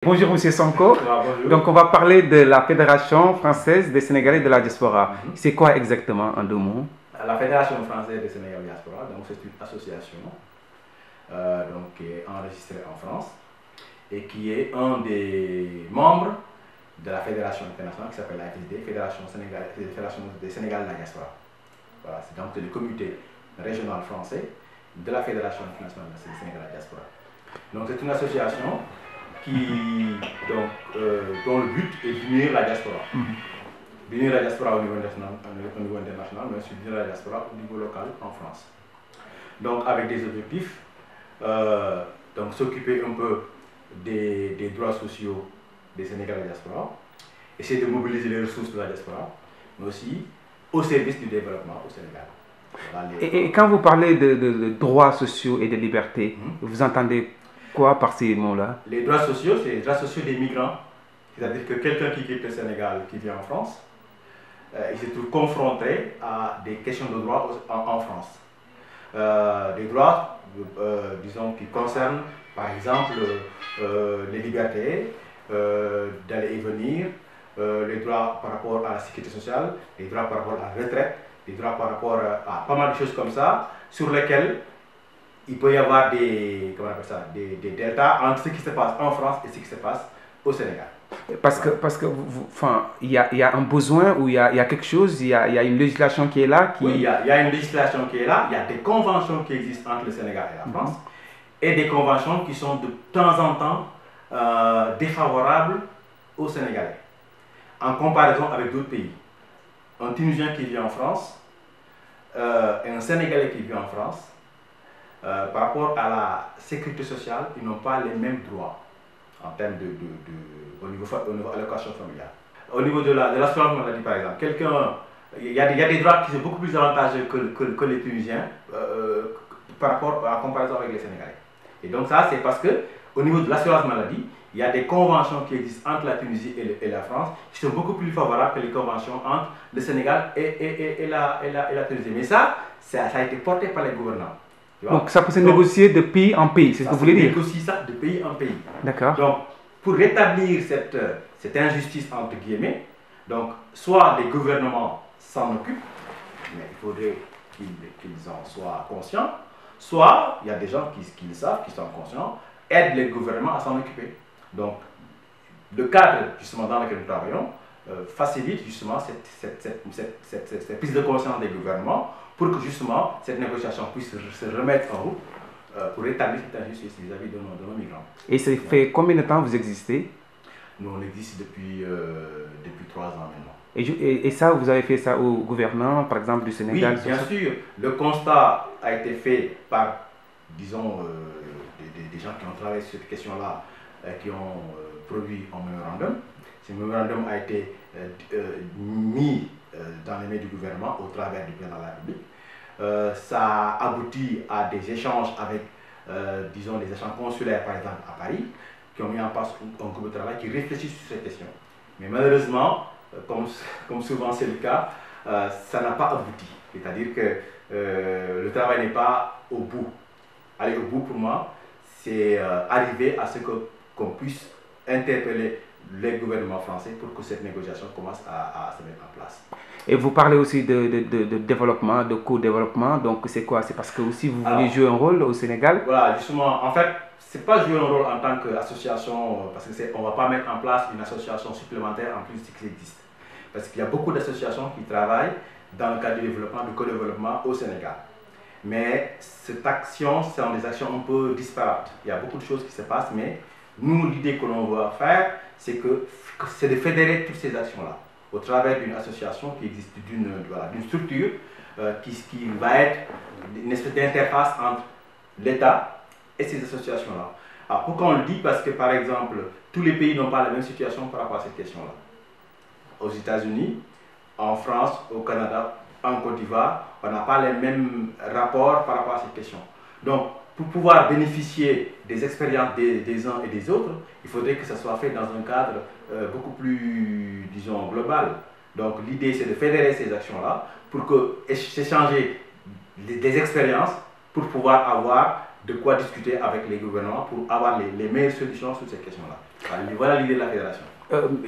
Bonjour Monsieur Sonko. Bonjour. Donc on va parler de la Fédération française des Sénégalais de la diaspora. C'est quoi exactement en deux mots? La Fédération française des Sénégalais de la diaspora, c'est une association qui est enregistrée en France et qui est un des membres de la Fédération internationale qui s'appelle la FSD, Fédération des Sénégalais de la diaspora. Voilà, c'est donc le comité régional français de la Fédération internationale des Sénégalais de la diaspora. Donc c'est une association dont le but est d'unir la diaspora. D'unir la diaspora au niveau international, mais aussi d'unir la diaspora au niveau local en France. Donc avec des objectifs, s'occuper un peu des droits sociaux des Sénégalais de la diaspora, essayer de mobiliser les ressources de la diaspora, mais aussi au service du développement au Sénégal. Voilà Et quand vous parlez de droits sociaux et de liberté, vous entendez quoi par ces mots-là? Les droits sociaux, c'est les droits sociaux des migrants. C'est-à-dire que quelqu'un qui quitte le Sénégal, qui vient en France, il se trouve confronté à des questions de droits en France. Des droits, disons, qui concernent, par exemple, les libertés d'aller et venir, les droits par rapport à la sécurité sociale, les droits par rapport à la retraite, les droits par rapport à pas mal de choses comme ça, sur lesquelles il peut y avoir des deltas entre ce qui se passe en France et ce qui se passe au Sénégal. Parce que il y a un besoin ou il y a quelque chose, il y a une législation qui est là. Oui, il y a une législation qui est là, il y a des conventions qui existent entre le Sénégal et la France, et des conventions qui sont de temps en temps défavorables aux Sénégalais, en comparaison avec d'autres pays. Un Tunisien qui vit en France et un Sénégalais qui vit en France, par rapport à la sécurité sociale, ils n'ont pas les mêmes droits en termes au niveau allocation familiale. Au niveau de l'assurance maladie, par exemple, il y a des droits qui sont beaucoup plus avantageux que les Tunisiens par rapport à la comparaison avec les Sénégalais. Et donc ça, c'est parce que au niveau de l'assurance maladie, il y a des conventions qui existent entre la Tunisie et la France qui sont beaucoup plus favorables que les conventions entre le Sénégal et la Tunisie. Mais ça a été porté par les gouvernants. Donc ça peut se négocier de pays en pays, c'est ce que vous voulez dire? Ça se négocie ça de pays en pays. D'accord. Donc pour rétablir cette injustice entre guillemets, donc soit les gouvernements s'en occupent, mais il faudrait qu'ils en soient conscients, soit il y a des gens qui le savent, qui sont conscients, aident les gouvernements à s'en occuper. Donc le cadre justement dans lequel nous travaillons facilite justement cette prise de conscience des gouvernements pour que justement cette négociation puisse se remettre en route pour rétablir cette injustice vis-à-vis de nos migrants. Et ça fait combien de temps vous existez? Nous on existe depuis 3 ans maintenant. Et ça, vous avez fait ça au gouvernement, par exemple, du Sénégal? Oui, bien sûr. Le constat a été fait par, disons, des gens qui ont travaillé sur cette question-là, qui ont produit un mémorandum. Ce mémorandum a été mis dans les mains du gouvernement au travers du président de la République. Ça a abouti à des échanges avec, disons, des échanges consulaires, par exemple, à Paris, qui ont mis en place un groupe de travail qui réfléchit sur ces questions. Mais malheureusement, comme souvent c'est le cas, ça n'a pas abouti. C'est-à-dire que le travail n'est pas au bout. Aller au bout, pour moi, c'est arriver à ce qu'on puisse interpeller les gouvernements français pour que cette négociation commence à se mettre en place. Et vous parlez aussi de développement, de co-développement, donc c'est quoi? C'est parce que aussi vous voulez jouer un rôle au Sénégal? Voilà, justement, en fait, c'est pas jouer un rôle en tant qu'association, parce qu'on ne va pas mettre en place une association supplémentaire en plus de ce qui existe. Parce qu'il y a beaucoup d'associations qui travaillent dans le cadre du développement, du co-développement au Sénégal. Mais cette action, ce sont des actions un peu disparates. Il y a beaucoup de choses qui se passent, mais nous, l'idée que l'on va faire, c'est de fédérer toutes ces actions-là au travers d'une association qui existe, d'une structure qui va être une espèce d'interface entre l'État et ces associations-là. Alors pourquoi on le dit? Parce que par exemple, tous les pays n'ont pas la même situation par rapport à cette question-là. Aux États-Unis, en France, au Canada, en Côte d'Ivoire, on n'a pas les mêmes rapports par rapport à cette question. Donc, pour pouvoir bénéficier des expériences des uns et des autres, il faudrait que ça soit fait dans un cadre beaucoup plus, disons, global. Donc, l'idée, c'est de fédérer ces actions-là pour s'échanger des expériences pour pouvoir avoir de quoi discuter avec les gouvernements pour avoir les meilleures solutions sur ces questions-là. Voilà l'idée de la fédération.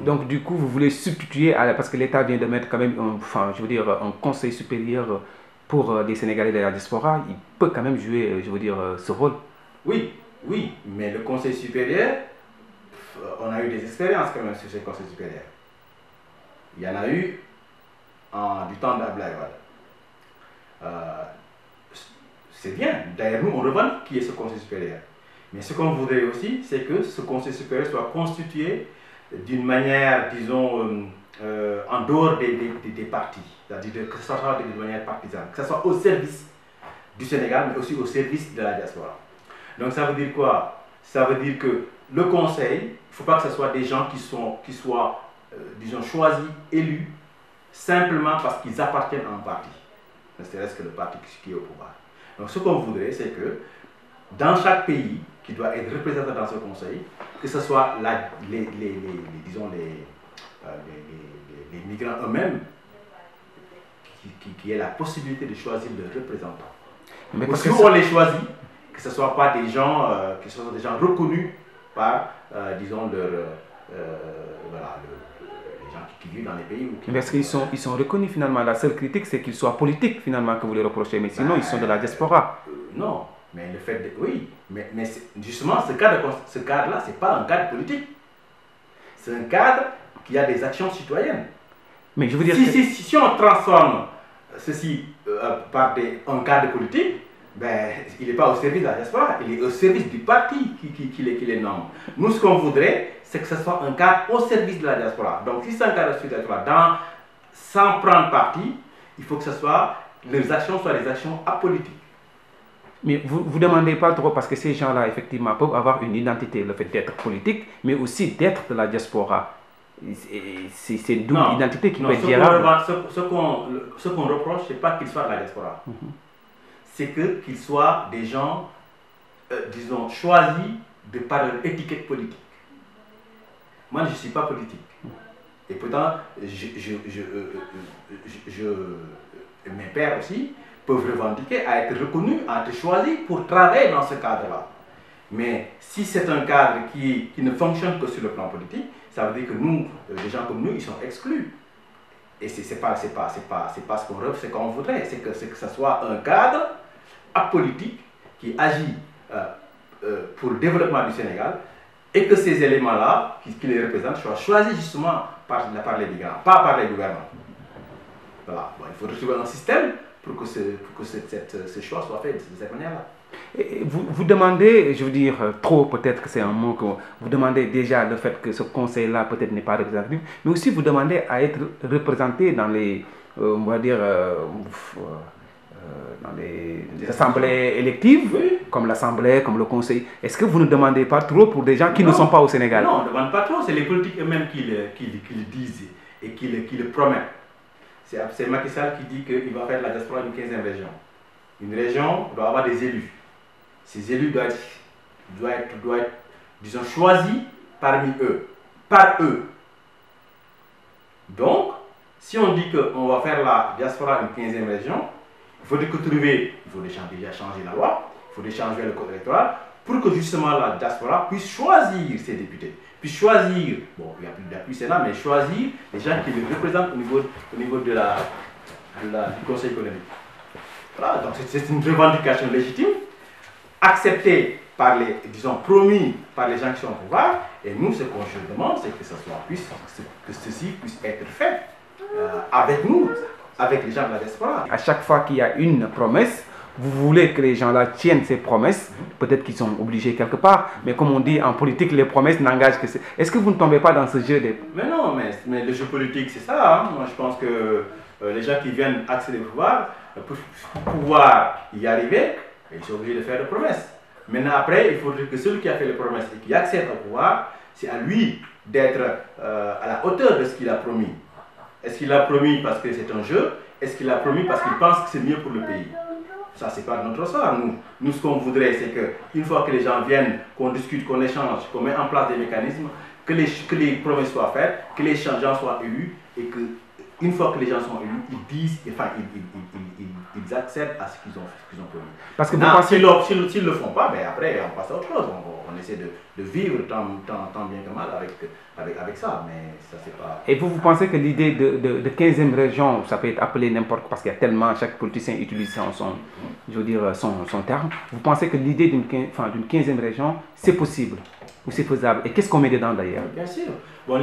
Donc du coup, vous voulez substituer, parce que l'État vient de mettre quand même, enfin, je veux dire, un conseil supérieur pour les Sénégalais de la diaspora, il peut quand même jouer, je veux dire, ce rôle. Oui, oui, mais le conseil supérieur, on a eu des expériences quand même sur ce conseil supérieur. Il y en a eu du temps d'Abdoulaye Wade. C'est bien, d'ailleurs nous on revendique qui est ce conseil supérieur. Mais ce qu'on voudrait aussi, c'est que ce conseil supérieur soit constitué d'une manière, disons, en dehors des partis, c'est-à-dire que ce soit de manière partisane, que ce soit au service du Sénégal, mais aussi au service de la diaspora. Donc ça veut dire quoi? Ça veut dire que le conseil, il ne faut pas que ce soit des gens qui soient disons, choisis, élus, simplement parce qu'ils appartiennent à un parti, ne serait-ce que le parti qui est au pouvoir. Donc ce qu'on voudrait, c'est que dans chaque pays qui doit être représenté dans ce conseil, que ce soit disons les migrants eux-mêmes qui aient la possibilité de choisir leurs représentants. Mais parce que si on les choisit, que ce ne soit pas des gens, que ce soit des gens reconnus par, disons, voilà, les gens qui vivent dans les pays. Parce qu'ils sont reconnus finalement. La seule critique, c'est qu'ils soient politiques finalement que vous les reprochez. Mais sinon, ils sont de la diaspora. Non, mais le fait de... Oui, mais justement, ce cadre-là, ce n'est pas un cadre politique. C'est un cadre qui a des actions citoyennes. Mais je veux dire... Si on transforme ceci par un cadre politique, ben, il n'est pas au service de la diaspora, il est au service du parti qui les nomme. Nous, ce qu'on voudrait, c'est que ce soit un cadre au service de la diaspora. Donc, si c'est un cadre au service de la diaspora, sans prendre parti, il faut que les actions soient des actions apolitiques. Mais vous ne demandez pas trop, parce que ces gens-là, effectivement, peuvent avoir une identité, le fait d'être politique, mais aussi d'être de la diaspora. C'est une double identité qui peut être gérable. Ce qu'on reproche, ce n'est pas qu'ils soient de la diaspora. C'est qu'ils soient des gens, disons, choisis de par leur étiquette politique. Moi, je ne suis pas politique. Et pourtant, mes pères aussi peuvent revendiquer à être reconnus, à être choisis pour travailler dans ce cadre-là. Mais si c'est un cadre qui ne fonctionne que sur le plan politique, ça veut dire que nous, les gens comme nous, ils sont exclus. Et c'est pas ce qu'on voudrait, c'est que ce soit un cadre apolitique qui agit pour le développement du Sénégal et que ces éléments-là, qui les représentent, soient choisis justement par les migrants, pas par les gouvernements. Voilà. Bon, il faut retrouver un système pour que ce choix soit fait de cette manière-là. Vous demandez, je veux dire, trop, peut-être que c'est un mot que vous demandez déjà le fait que ce conseil-là peut-être n'est pas représentatif, mais aussi vous demandez à être représenté dans les, on va dire, dans les assemblées électives, oui, comme l'Assemblée, comme le Conseil. Est-ce que vous ne demandez pas trop pour des gens qui ne sont pas au Sénégal? Non, on ne demande pas trop, c'est les politiques eux-mêmes qui le disent et qui le promettent. C'est Macky Sall qui dit qu'il va faire de la diaspora une 15e région. Une région doit avoir des élus. Ces élus doivent être disons, choisis parmi eux, par eux. Donc, si on dit qu'on va faire la diaspora une 15e région, il faut déjà changer la loi, il faut changer le code électoral pour que justement la diaspora puisse choisir ses députés, puisse choisir, bon, il n'y a plus Sénat, mais choisir les gens qui les représentent au niveau du Conseil économique. Voilà, donc c'est une revendication légitime, acceptée par disons, promis par les gens qui sont au pouvoir, et nous, ce qu'on se demande, c'est que ceci puisse être fait avec nous, avec les gens de la diaspora. À chaque fois qu'il y a une promesse, vous voulez que les gens-là tiennent ces promesses, peut-être qu'ils sont obligés quelque part, mais comme on dit en politique, les promesses n'engagent que... Est-ce que vous ne tombez pas dans ce jeu de... Mais non, mais le jeu politique, c'est ça. Hein. Moi, je pense que les gens qui viennent accéder au pouvoir, pour pouvoir y arriver, ils sont obligés de faire des promesses. Maintenant, après, il faudrait que celui qui a fait les promesses et qui accède au pouvoir, c'est à lui d'être à la hauteur de ce qu'il a promis. Est-ce qu'il a promis parce que c'est un jeu? Est-ce qu'il a promis parce qu'il pense que c'est mieux pour le pays? Ça, c'est pas notre ressort. Nous, ce qu'on voudrait, c'est qu'une fois que les gens viennent, qu'on discute, qu'on échange, qu'on met en place des mécanismes, que les promesses soient faites, que les gens soient élus et que une fois que les gens sont élus, ils disent, enfin, ils accèdent à ce qu'ils ont promis. Parce que s'ils ne le font pas, ben après, on passe à autre chose. On essaie de vivre tant bien que mal avec ça, mais ça, c'est pas... Et vous pensez que l'idée de 15e région, ça peut être appelé n'importe quoi, parce qu'il y a tellement, chaque politicien utilise je veux dire, son terme. Vous pensez que l'idée d'une 15e région, c'est possible ou c'est faisable? Et qu'est-ce qu'on met dedans d'ailleurs? Bien sûr. Bon,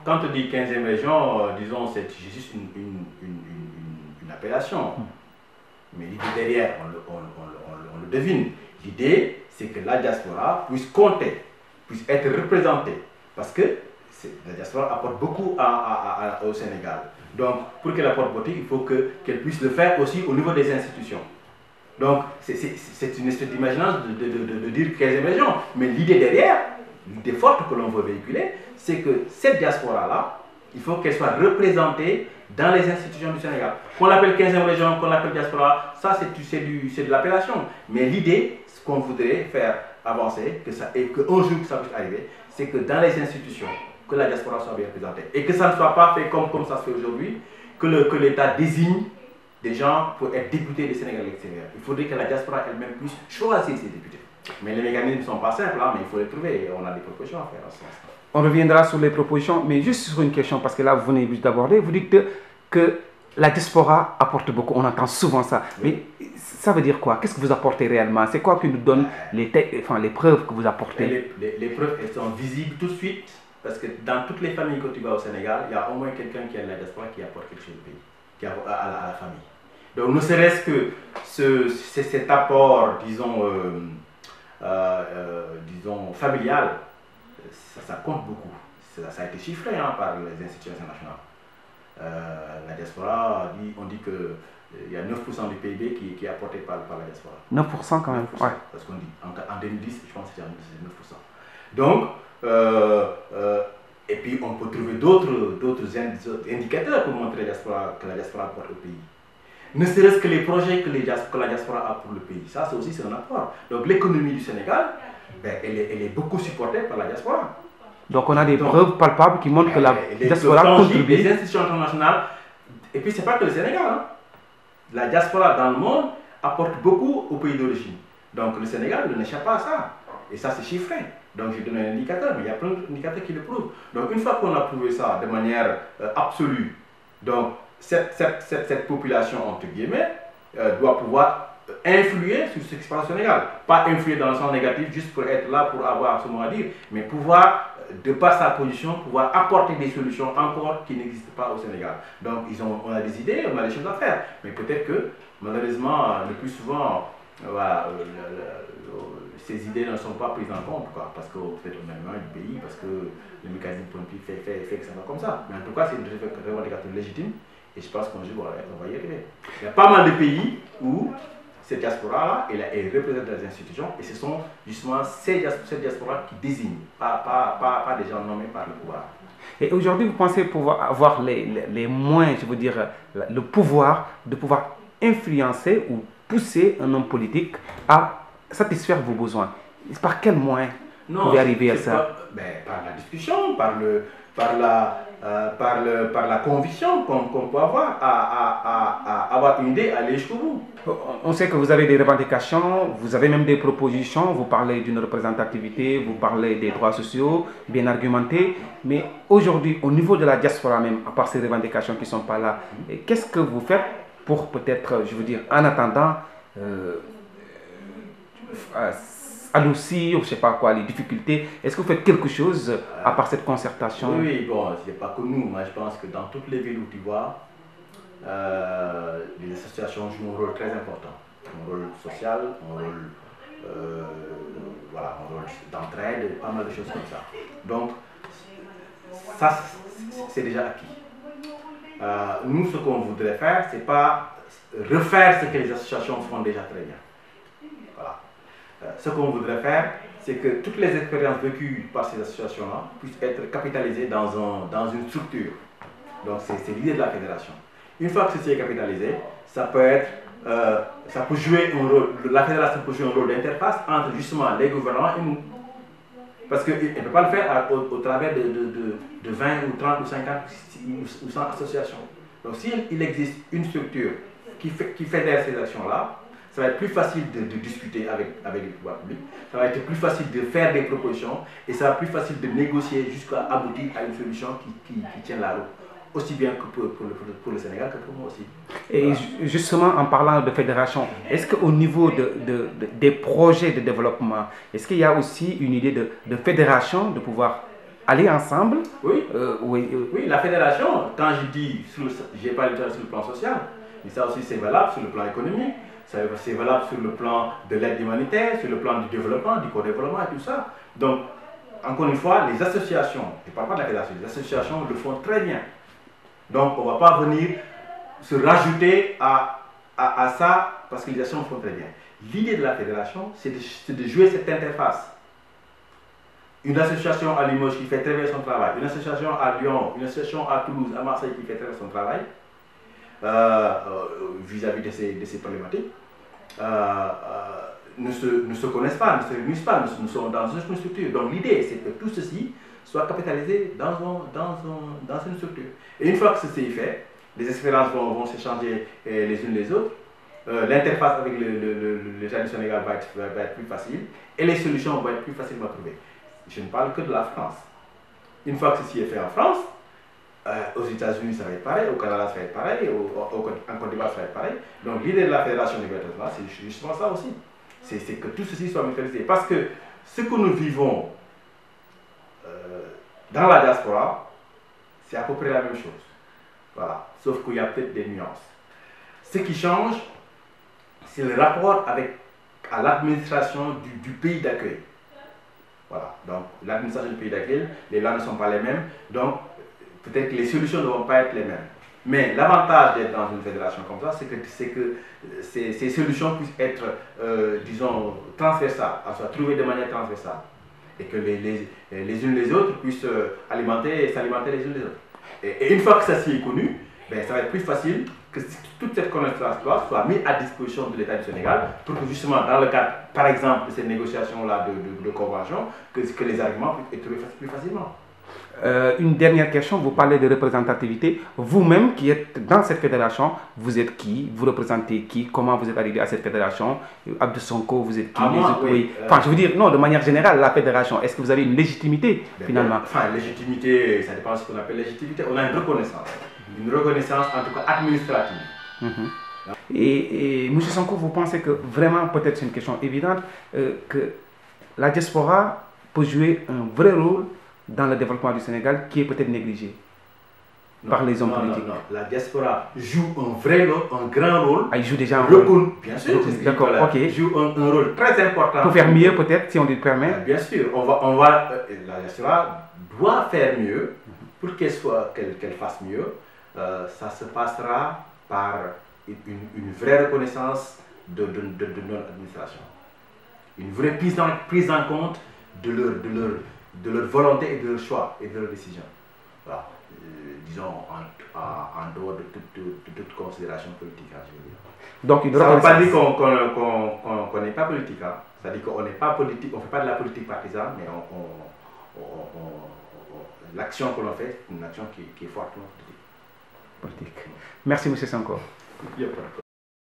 quand on dit 15e région, disons, c'est juste une appellation. Mais l'idée derrière, on le devine. L'idée, c'est que la diaspora puisse compter, puisse être représentée. Parce que la diaspora apporte beaucoup au Sénégal. Donc, pour qu'elle apporte beaucoup, il faut qu'elle puisse le faire aussi au niveau des institutions. Donc, c'est une espèce d'imagination de dire 15e région. Mais l'idée derrière, l'idée forte que l'on veut véhiculer, c'est que cette diaspora-là, il faut qu'elle soit représentée dans les institutions du Sénégal. Qu'on l'appelle 15e région, qu'on l'appelle diaspora, ça c'est de l'appellation. Mais l'idée, ce qu'on voudrait faire avancer, et qu'un jour ça puisse arriver, c'est que dans les institutions, que la diaspora soit bien représentée. Et que ça ne soit pas fait comme ça se fait aujourd'hui, que l'État désigne des gens pour être députés du Sénégal à l'extérieur. Il faudrait que la diaspora elle-même puisse choisir ses députés. Mais les mécanismes ne sont pas simples, mais il faut les trouver et on a des propositions à faire en ce sens. On reviendra sur les propositions, mais juste sur une question, parce que là, vous venez juste d'aborder, vous dites que la diaspora apporte beaucoup, on entend souvent ça. Oui. Mais ça veut dire quoi? Qu'est-ce que vous apportez réellement? C'est quoi qui nous donne les preuves que vous apportez? Les preuves, elles sont visibles tout de suite, parce que dans toutes les familles que tu vas au Sénégal, il y a au moins quelqu'un qui est de la diaspora qui apporte quelque chose au pays, à la famille. Donc, ne serait-ce que cet apport, disons, familial, ça compte beaucoup. Ça a été chiffré par les institutions internationales. La diaspora, on dit qu'il y a 9% du PIB qui est apporté par la diaspora. 9% quand même, 9%, ouais. Parce qu'on dit, en 2010, je pense que c'est 9%. Donc, et puis on peut trouver d'autres indicateurs pour montrer que la diaspora apporte au pays. Ne serait-ce que les projets que la diaspora a pour le pays. Ça, c'est aussi un apport. Donc l'économie du Sénégal, elle est beaucoup supportée par la diaspora. Donc on a des preuves palpables qui montrent que la diaspora contribue. Les institutions internationales, et puis c'est pas que le Sénégal. La diaspora dans le monde apporte beaucoup au pays d'origine. Donc le Sénégal n'échappe pas à ça. Et ça c'est chiffré. Donc j'ai donné un indicateur, mais il y a plein d'indicateurs qui le prouvent. Donc une fois qu'on a prouvé ça de manière absolue, donc cette population, entre guillemets, doit pouvoir influer sur ce qui se passe au Sénégal. Pas influer dans le sens négatif juste pour être là, pour avoir ce mot à dire, mais pouvoir, de par sa position, pouvoir apporter des solutions encore qui n'existent pas au Sénégal. Donc on a des idées, on a des choses à faire, mais peut-être que malheureusement, le plus souvent, voilà, ces idées ne sont pas prises en compte, quoi, parce que peut-être on est loin du pays, parce que le mécanisme politique fait que ça va comme ça. Mais en tout cas, c'est une revendication légitime. Et je pense qu'on va y arriver. Il y a pas mal de pays où cette diaspora-là, elle représente les institutions et ce sont justement cette diaspora qui désigne, pas des gens nommés par le pouvoir. Et aujourd'hui, vous pensez pouvoir avoir les moyens, je veux dire, le pouvoir de pouvoir influencer ou pousser un homme politique à satisfaire vos besoins? Par quel moyen vous pouvez arriver à ça? Par la discussion, par la conviction qu'on peut avoir à avoir une idée, à aller jusqu'au bout. On sait que vous avez des revendications, vous avez même des propositions, vous parlez d'une représentativité, vous parlez des droits sociaux, bien argumentés, mais aujourd'hui, au niveau de la diaspora même, à part ces revendications qui ne sont pas là, qu'est-ce que vous faites pour peut-être, je veux dire, en attendant, adoucir, je ne sais pas quoi, les difficultés? Est-ce que vous faites quelque chose à part cette concertation? Oui, bon, ce n'est pas que nous. Moi, je pense que dans toutes les villes où tu vois, les associations jouent un rôle très important. Un rôle social, un rôle d'entraide, pas mal de choses comme ça. Donc, ça, c'est déjà acquis. Nous, ce qu'on voudrait faire, c'est pas refaire ce que les associations font déjà très bien. Voilà. Ce qu'on voudrait faire, c'est que toutes les expériences vécues par ces associations-là puissent être capitalisées dans une structure. Donc c'est l'idée de la fédération. Une fois que ceci est capitalisé, ça peut jouer un rôle, la fédération peut jouer un rôle d'interface entre justement les gouvernants et nous. Parce qu'elle ne peut pas le faire au travers de 20 ou 30 ou 50 ou 100 associations. Donc s'il existe une structure qui fédère ces actions-là, ça va être plus facile de discuter avec les pouvoirs publics, ça va être plus facile de faire des propositions et ça va être plus facile de négocier jusqu'à aboutir à une solution qui tient la route, aussi bien que pour le Sénégal que pour moi aussi. Et voilà. Justement, en parlant de fédération, est-ce qu'au niveau des projets de développement, est-ce qu'il y a aussi une idée de fédération, de pouvoir aller ensemble? Oui, oui, la fédération, quand je dis, je n'ai pas le temps sur le plan social, mais ça aussi c'est valable sur le plan économique, c'est valable sur le plan de l'aide humanitaire, sur le plan du développement, du co-développement et tout ça. Donc, encore une fois, les associations, je ne parle pas de la fédération, les associations le font très bien. Donc, on ne va pas venir se rajouter à ça parce que les associations le font très bien. L'idée de la fédération, c'est de jouer cette interface. Une association à Limoges qui fait très bien son travail, une association à Lyon, une association à Toulouse, à Marseille qui fait très bien son travail, vis-à-vis de ces problématiques, ne se connaissent pas, ne se réunissent pas, nous sommes dans une structure. Donc l'idée, c'est que tout ceci soit capitalisé dans une structure. Et une fois que ceci est fait, les expériences vont s'échanger les unes les autres, l'interface avec l'État du Sénégal va être plus facile et les solutions vont être plus facilement trouvées. Je ne parle que de la France. Une fois que ceci est fait en France, aux États-Unis ça va être pareil, au Canada ça va être pareil, en Côte d'Ivoire ça va être pareil. Donc l'idée de la fédération des là, c'est justement ça aussi. C'est que tout ceci soit mutualisé. Parce que ce que nous vivons dans la diaspora, c'est à peu près la même chose. Voilà. Sauf qu'il y a peut-être des nuances. Ce qui change, c'est le rapport à l'administration du pays d'accueil. Voilà. Donc l'administration du pays d'accueil, les lois ne sont pas les mêmes. Donc peut-être que les solutions ne vont pas être les mêmes. Mais l'avantage d'être dans une fédération comme ça, c'est que ces solutions puissent être, disons, transversales, soit trouvées de manière transversale. Et que les unes les autres puissent s'alimenter les unes les autres. Et une fois que ça est connu, ben, ça va être plus facile que toute cette connaissance soit mise à disposition de l'État du Sénégal pour que justement, dans le cadre, par exemple, de ces négociations-là de convention, que les arguments puissent être trouvés plus facilement. Une dernière question, vous parlez de représentativité. Vous-même qui êtes dans cette fédération, vous êtes qui? Vous représentez qui? Comment vous êtes arrivé à cette fédération? Abdou Sonko, vous êtes qui? Oui. Enfin, je veux dire, non, de manière générale, la fédération, est-ce que vous avez une légitimité finalement? Enfin, légitimité, ça dépend de ce qu'on appelle légitimité. On a une reconnaissance en tout cas administrative. Et M. Sonko, vous pensez que vraiment, peut-être c'est une question évidente, que la diaspora peut jouer un vrai rôle dans le développement du Sénégal qui est peut-être négligé par les hommes politiques? Non, la diaspora joue un vrai rôle, un grand rôle. Ah, il joue déjà un rôle. Bien sûr, d'accord, ok. Joue un rôle très important. Pour faire mieux peut-être, si on lui permet. Bien sûr, la diaspora doit faire mieux. Pour qu'elle fasse mieux, ça se passera par une vraie reconnaissance de notre administration. Une vraie prise en compte de leur volonté et de leur choix et de leur décision. Voilà. Disons, en dehors de toute considération politique. Hein, je veux dire. Donc, ça ne veut pas dire qu'on n'est pas politique. Hein. Ça veut dire qu'on n'est pas politique, on ne fait pas de la politique partisane, mais l'action que l'on fait, c'est une action qui est fortement politique. Merci, M. Sonko.